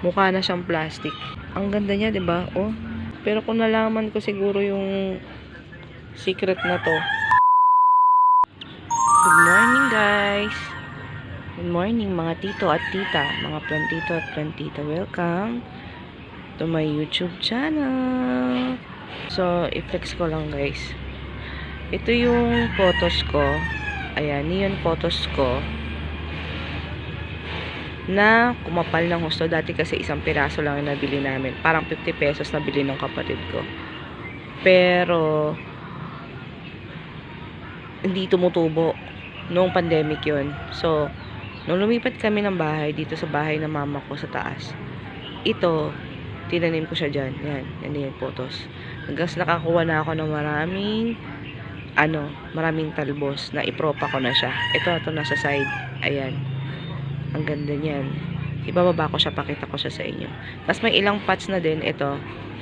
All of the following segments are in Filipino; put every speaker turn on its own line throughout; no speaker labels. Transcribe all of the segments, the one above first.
Mukha na siyang plastic. Ang ganda niya, 'di ba? Oh. Pero kung nalaman ko siguro yung secret na to. Good morning, guys. Good morning, mga tito at tita, mga plantito at plantita. Welcome to my YouTube channel. So, i-flex ko lang, guys. Ito yung photos ko. Ayan, yun photos ko na kumapal ng husto. Dati kasi isang piraso lang yung nabili namin. Parang 50 pesos nabili ng kapatid ko. Pero hindi tumutubo. Noong pandemic yun. So, nung lumipat kami ng bahay, dito sa bahay ng mama ko sa taas, ito, tinanim ko siya dyan. Yan yung photos. Hanggang nakakuha na ako ng maraming talbos na ipropa ko na siya. Ito nasa side. Ayan. Ang ganda niyan. Ibababa ko siya, pakita ko siya sa inyo. Tapos may ilang pots na din. Ito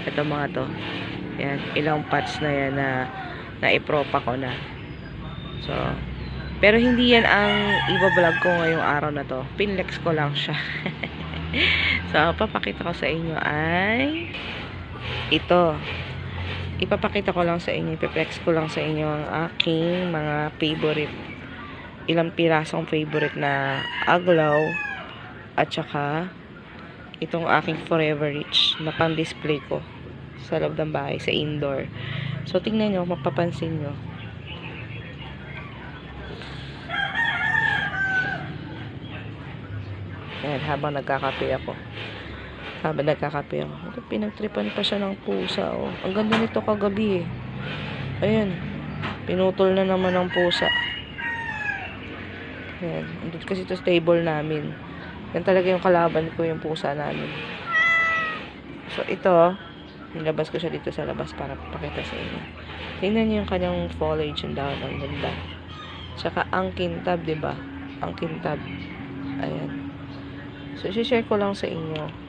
mga to. Ayan. Ilang pots na yan na ipropa ko na. So, pero hindi yan ang ibablog ko ngayong araw na to. Pinlex ko lang siya. So, papakita ko sa inyo ay ito. Ipapakita ko lang sa inyo, ipiplex ko lang sa inyo ang aking mga favorite. Ilang pirasong favorite na aglaw at saka itong aking Forever Rich na pang-display ko sa loob ng bahay, sa indoor. So, tingnan nyo, mapapansin nyo. Ayan, habang nagkakape ako. Ito, pinagtripan pa siya ng pusa. Oh. Ang ganda nito kagabi eh. Ayan. Pinutol na naman ng pusa. Ayan. Andun kasi ito sa table namin. Yan talaga yung kalaban ko, yung pusa namin. So, ito, nilabas ko siya dito sa labas para pakita sa inyo. Tingnan niyo yung kanyang foliage, yung dahon. Ang ganda. Tsaka ang kintab, diba? Ang kintab. Ayan. So, share ko lang sa inyo.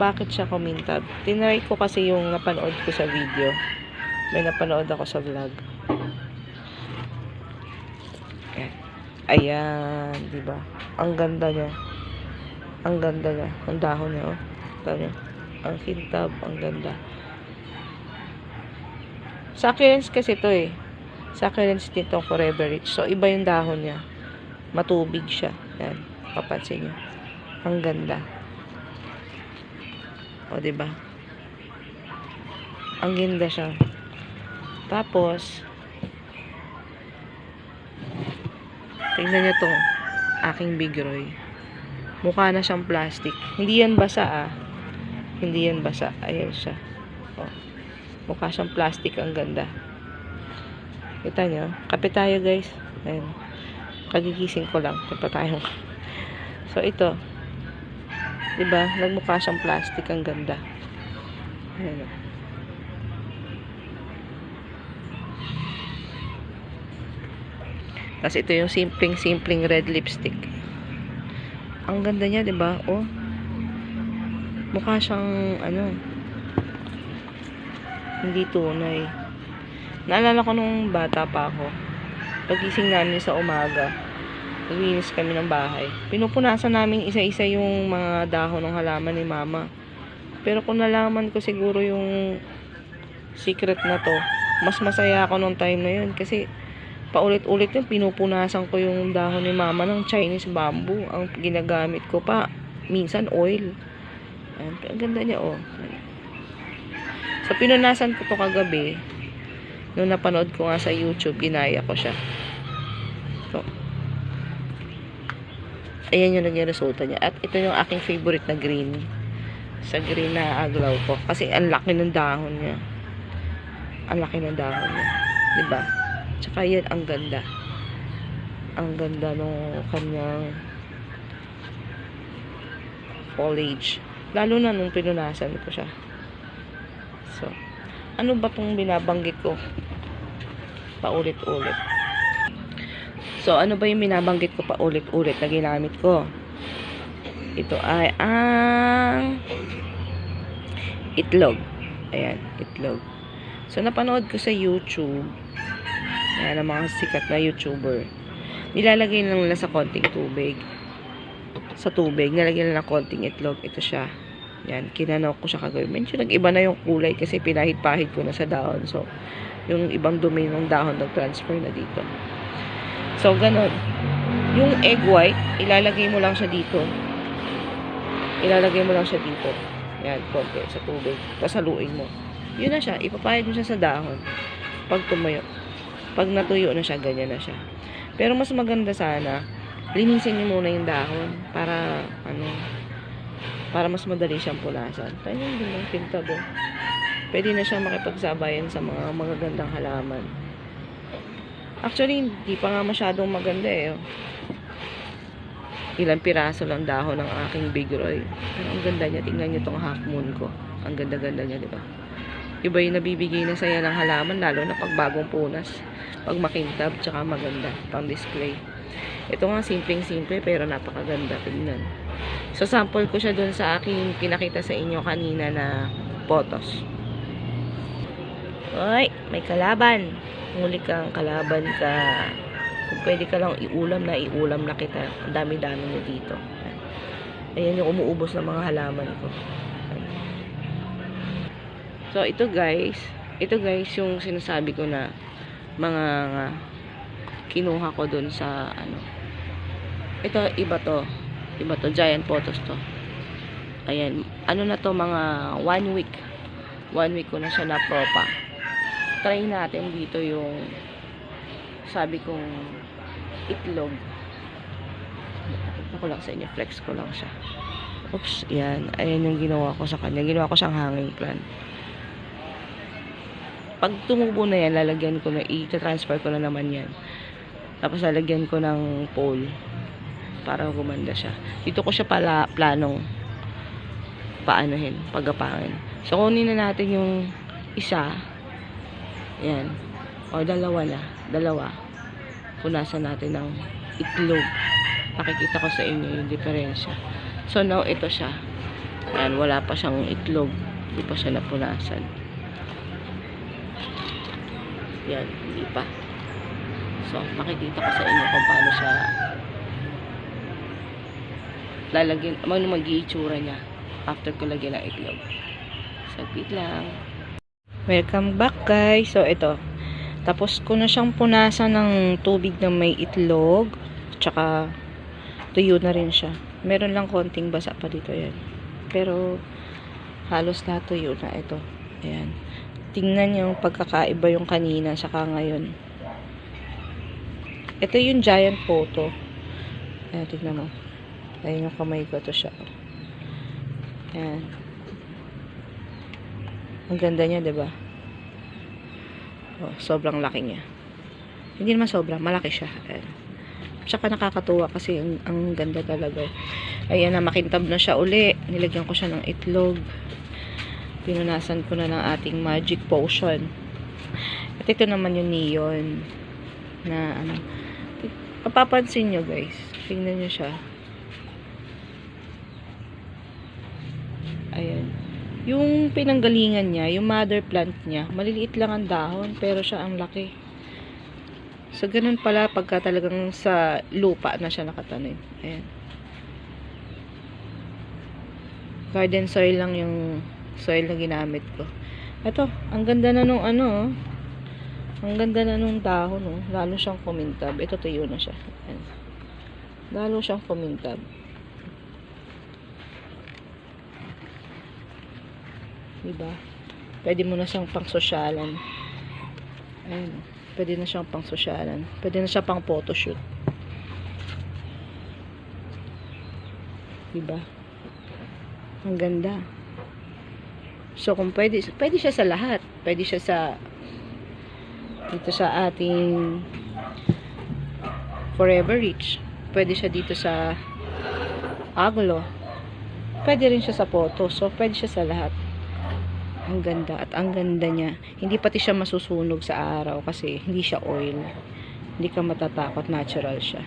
Bakit siya kumintab? Tinry ko kasi yung napanood ko sa video. May napanood ako sa vlog. Ayan, diba? Ang ganda niya. Ang ganda niya. Ang dahon niya, oh. Tanya. Ang kintab, ang ganda. Succulents kasi ito eh. Succulents nito Forever Rich. So, iba yung dahon niya. Matubig siya. Yan. Papansin niyo. Ang ganda. O, diba? Ang ganda siya. Tapos, tingnan nyo tong aking Big Roy. Mukha na siyang plastic. Hindi yan basa ah. Hindi yan basa. Ayan siya. O. Mukha siyang plastic. Ang ganda. Kita nyo? Kape tayo guys. Ayan. Kagigising ko lang. Kape tayo. So, ito. Diba? Nagmukha siyang plastic. Ang ganda. Ayan. Tapos ito yung simpleng red lipstick. Ang ganda niya, diba? Oh. Mukha siyang, hindi tunay. Naalala ko nung bata pa ako. Pagising namin sa umaga, naglinis kami ng bahay. Pinupunasan namin isa-isa yung mga dahon ng halaman ni mama. Pero kung nalaman ko siguro yung secret na to, mas masaya ako nung time na yun. Kasi paulit-ulit yung pinupunasan ko yung dahon ni mama ng Chinese bamboo. Ang ginagamit ko pa, minsan oil. Ayan, ang ganda niya, oh. So, pinunasan ko to kagabi. Nung napanood ko nga sa YouTube, ginaya ko siya. So, ayan yung naging resulta niya. At ito yung aking favorite na green. Sa green na aglaw ko. Kasi ang laki ng dahon niya. Ang laki ng dahon niya. Diba? Tsaka yan, ang ganda. Ang ganda nung kanyang foliage. Lalo na nung pinunasan ko siya. So, ano ba tong binabanggit ko? Paulit-ulit. So, ano ba yung binabanggit ko paulit-ulit na ginamit ko? Ito ay ang itlog. Ayan, itlog. So, napanood ko sa YouTube. Ayan, ang mga sikat na YouTuber. Nilalagay lang nila sa konting tubig. sa tubig. Nilagyan lang ng konting itlog. Ito siya. Yan, kinanok ko siya kagawin. Medyo nag-iba na yung kulay kasi pinahid-pahid ko na sa dahon. So, yung ibang dumi ng dahon nag-transfer na dito. So, ganun. Yung egg white, ilalagay mo lang siya dito. Ilalagay mo lang siya dito. Yan, konti sa tubig. Tapos haluin mo. Yun na siya. Ipapahid mo siya sa dahon. Pag tumayo. Pag natuyo na siya, ganyan na siya. Pero mas maganda sana, linisin niyo muna yung dahon para, para mas madali siyang punasan. Tayo din yung pintab. Pwede na siya makipagsabayan sa mga magagandang halaman. Actually, hindi pa nga masyadong maganda eh. Ilang piraso lang dahon ng aking Big Roy. Pero ang ganda niya. Tingnan niyo tong half moon ko. Ang ganda-ganda niya, di ba? Iba yung nabibigay na saya ng halaman, lalo na pag bagong punas. Pag makintab, tsaka maganda. Pang display. Ito nga, simpleng-simple, pero napakaganda. Tingnan. So, sample ko siya dun sa aking pinakita sa inyo kanina na photos. Hoy, may kalaban. Muli kang kalaban ka. Kung pwede ka lang iulam na kita. Ang dami-dami niya dito. Ayan yung umuubos ng mga halaman ko. So, ito guys, yung sinasabi ko na mga kinuha ko dun sa, ito, iba to, giant photos to. Ayan, na to, mga 1 week ko na siya na-propa. Try natin dito yung, sabi kong, itlog. Ito ko lang sa inyo, flex ko lang siya. Oops, yan, ayan yung ginawa ko sa kanya. Ginawa ko siyang hanging plant. Pag tumubo na yan, lalagyan ko na, i-transfer ko na naman yan. Tapos lalagyan ko ng pole para gumanda siya. Dito ko siya pala planong pagapangin. So, kunin na natin yung isa. Yan. O, dalawa. Punasan natin ng itlog. Nakikita ko sa inyo yung diferensya. So, now, ito siya. Yan, wala pa siyang itlog. Hindi pa siya napunasan. Yan, hindi pa. So, makikita ko sa inyo kung paano siya lalagyan, mag-iitsura niya after ko lagyan ng itlog. Saglit lang. Welcome back guys. So, ito. Tapos ko na siyang punasan ng tubig na may itlog. Tsaka, tuyo na rin siya. Meron lang konting basa pa dito yan. Pero, halos na tuyo na ito. Ayan. Tingnan yung pagkakaiba yung kanina saka ngayon. Ito yung giant photo. Ayan, tingnan mo. Ayan yung kamay ko. Ito siya. Ayan. Ang ganda niya, diba? Oh, sobrang laki niya. Hindi naman sobrang. Malaki siya. Ayan. Tsaka nakakatuwa kasi ang ganda talaga. Ayan na, makintab na siya uli. Nilagyan ko siya ng itlog. Pinunasan ko na ng ating magic potion. At ito naman yung neon na mapapansin nyo guys. Tingnan nyo siya. Ayan. Yung pinanggalingan niya, yung mother plant niya, maliliit lang ang dahon, pero siya ang laki. So, ganun pala pagka talagang sa lupa na siya nakatanim. Ayan. Garden soil lang yung soil na ginamit ko. Ito, ang ganda na nung ang ganda na nung dahon, lalo siyang kumintab. Ito, tuyo na siya. Ayan. Lalo siyang kumintab. Diba? Pwede mo na siyang pangsosyalan. Ayan. Pwede na siyang pangsosyalan. Pwede na siya pang photoshoot. Diba? Ang ganda. So, kung pwede siya sa lahat. Pwede siya sa dito sa ating Forever Rich. Pwede siya dito sa Aglo. Pwede rin siya sa photo. So, pwede siya sa lahat. Ang ganda. At ang ganda niya. Hindi pati siya masusunog sa araw kasi hindi siya oil. Hindi ka matatakot. Natural siya.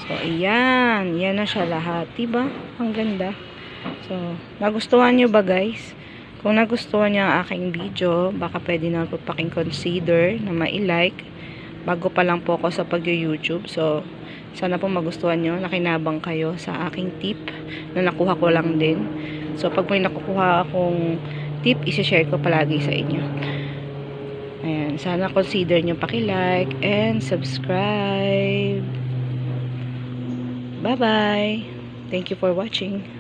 So, ayan. Yan na siya lahat. Diba? Ang ganda. So, nagustuhan nyo ba guys? Kung nagustuhan nyo ang aking video, baka pwede na po paking consider na ma-like Bago pa lang po ako sa pag-YouTube. So, sana po magustuhan nyo. Nakinabang kayo sa aking tip na nakuha ko lang din. So, pag may nakukuha akong tip, isi-share ko palagi sa inyo. Ayan. Sana consider nyo paki-like and subscribe. Bye-bye. Thank you for watching.